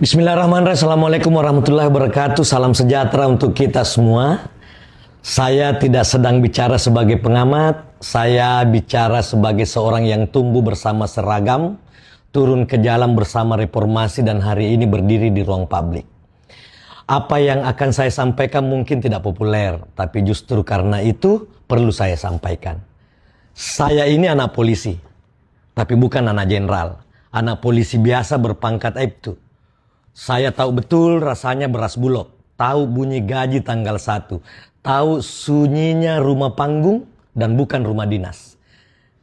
Bismillahirrahmanirrahim. Assalamualaikum warahmatullahi wabarakatuh. Salam sejahtera untuk kita semua. Saya tidak sedang bicara sebagai pengamat. Saya bicara sebagai seorang yang tumbuh bersama seragam, turun ke jalan bersama reformasi, dan hari ini berdiri di ruang publik. Apa yang akan saya sampaikan mungkin tidak populer, tapi justru karena itu perlu saya sampaikan. Saya ini anak polisi, tapi bukan anak jenderal. Anak polisi biasa berpangkat Aibtu. Saya tahu betul rasanya beras bulog, tahu bunyi gaji tanggal 1, tahu sunyinya rumah panggung dan bukan rumah dinas.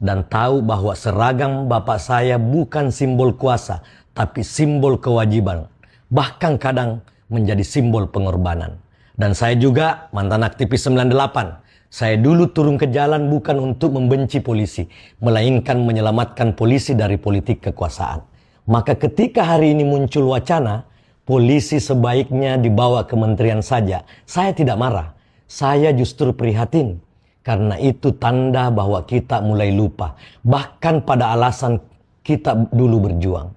Dan tahu bahwa seragam bapak saya bukan simbol kuasa, tapi simbol kewajiban. Bahkan kadang menjadi simbol pengorbanan. Dan saya juga mantan aktivis 98. Saya dulu turun ke jalan bukan untuk membenci polisi, melainkan menyelamatkan polisi dari politik kekuasaan. Maka ketika hari ini muncul wacana, polisi sebaiknya dibawa kementerian saja, saya tidak marah. Saya justru prihatin. Karena itu tanda bahwa kita mulai lupa. Bahkan pada alasan kita dulu berjuang.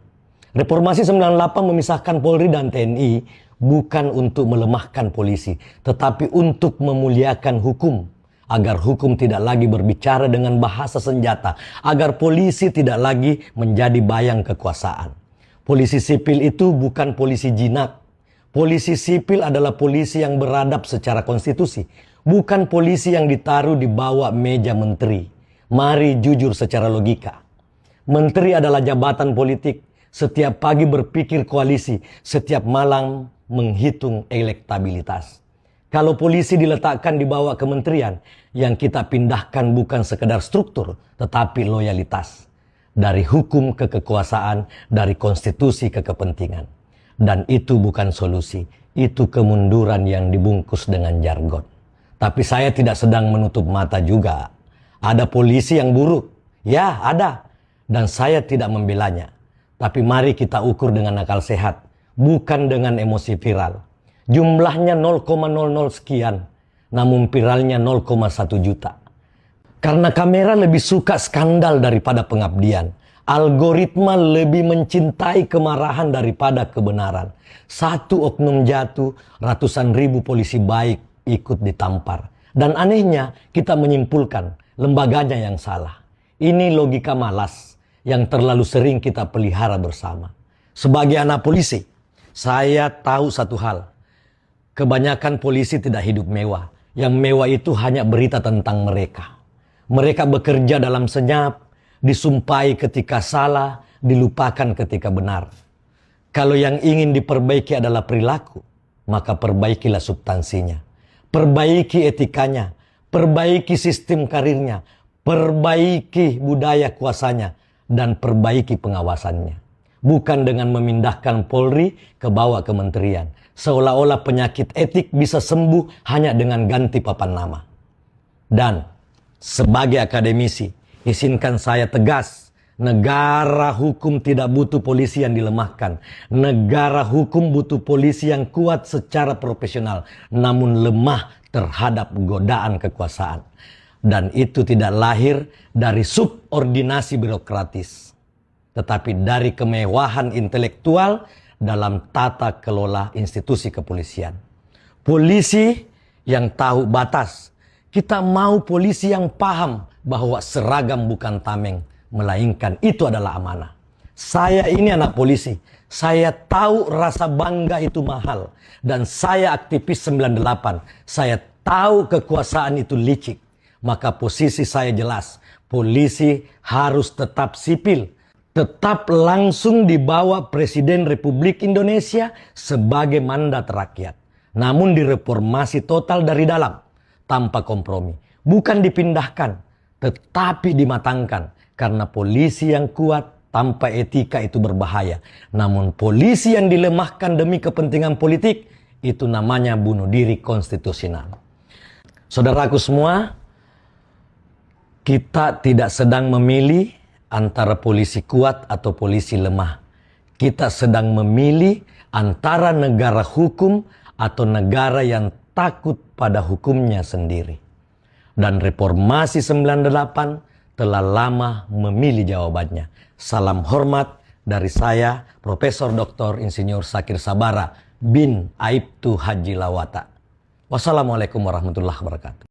Reformasi 98 memisahkan Polri dan TNI bukan untuk melemahkan polisi, tetapi untuk memuliakan hukum. Agar hukum tidak lagi berbicara dengan bahasa senjata. Agar polisi tidak lagi menjadi bayang kekuasaan. Polisi sipil itu bukan polisi jinak. Polisi sipil adalah polisi yang beradab secara konstitusi. Bukan polisi yang ditaruh di bawah meja menteri. Mari jujur secara logika. Menteri adalah jabatan politik. Setiap pagi berpikir koalisi. Setiap malam menghitung elektabilitas. Kalau polisi diletakkan di bawah kementerian, yang kita pindahkan bukan sekedar struktur, tetapi loyalitas. Dari hukum ke kekuasaan, dari konstitusi ke kepentingan. Dan itu bukan solusi, itu kemunduran yang dibungkus dengan jargon. Tapi saya tidak sedang menutup mata juga. Ada polisi yang buruk, ya ada. Dan saya tidak membelanya. Tapi mari kita ukur dengan akal sehat, bukan dengan emosi viral. Jumlahnya 0,00 sekian, namun viralnya 0,1 juta. Karena kamera lebih suka skandal daripada pengabdian. Algoritma lebih mencintai kemarahan daripada kebenaran. Satu oknum jatuh, ratusan ribu polisi baik ikut ditampar. Dan anehnya kita menyimpulkan lembaganya yang salah. Ini logika malas yang terlalu sering kita pelihara bersama. Sebagai anak polisi, saya tahu satu hal. Kebanyakan polisi tidak hidup mewah. Yang mewah itu hanya berita tentang mereka. Mereka bekerja dalam senyap, disumpahi ketika salah, dilupakan ketika benar. Kalau yang ingin diperbaiki adalah perilaku, maka perbaikilah substansinya. Perbaiki etikanya, perbaiki sistem karirnya, perbaiki budaya kuasanya, dan perbaiki pengawasannya. Bukan dengan memindahkan Polri ke bawah kementerian. Seolah-olah penyakit etik bisa sembuh hanya dengan ganti papan nama. Dan sebagai akademisi, izinkan saya tegas, negara hukum tidak butuh polisi yang dilemahkan. Negara hukum butuh polisi yang kuat secara profesional, namun lemah terhadap godaan kekuasaan. Dan itu tidak lahir dari subordinasi birokratis, tetapi dari kemewahan intelektual dalam tata kelola institusi kepolisian. Polisi yang tahu batas. Kita mau polisi yang paham bahwa seragam bukan tameng, melainkan itu adalah amanah. Saya ini anak polisi. Saya tahu rasa bangga itu mahal. Dan saya aktivis 98. Saya tahu kekuasaan itu licik. Maka posisi saya jelas. Polisi harus tetap sipil. Tetap langsung di bawah Presiden Republik Indonesia sebagai mandat rakyat. Namun direformasi total dari dalam, tanpa kompromi. Bukan dipindahkan, tetapi dimatangkan. Karena polisi yang kuat tanpa etika itu berbahaya. Namun polisi yang dilemahkan demi kepentingan politik, itu namanya bunuh diri konstitusional. Saudaraku semua, kita tidak sedang memilih antara polisi kuat atau polisi lemah. Kita sedang memilih antara negara hukum atau negara yang takut pada hukumnya sendiri. Dan reformasi 98 telah lama memilih jawabannya. Salam hormat dari saya, Profesor Dr. Insinyur Sakir Sabara bin Aibtu Haji Lawata. Wassalamualaikum warahmatullahi wabarakatuh.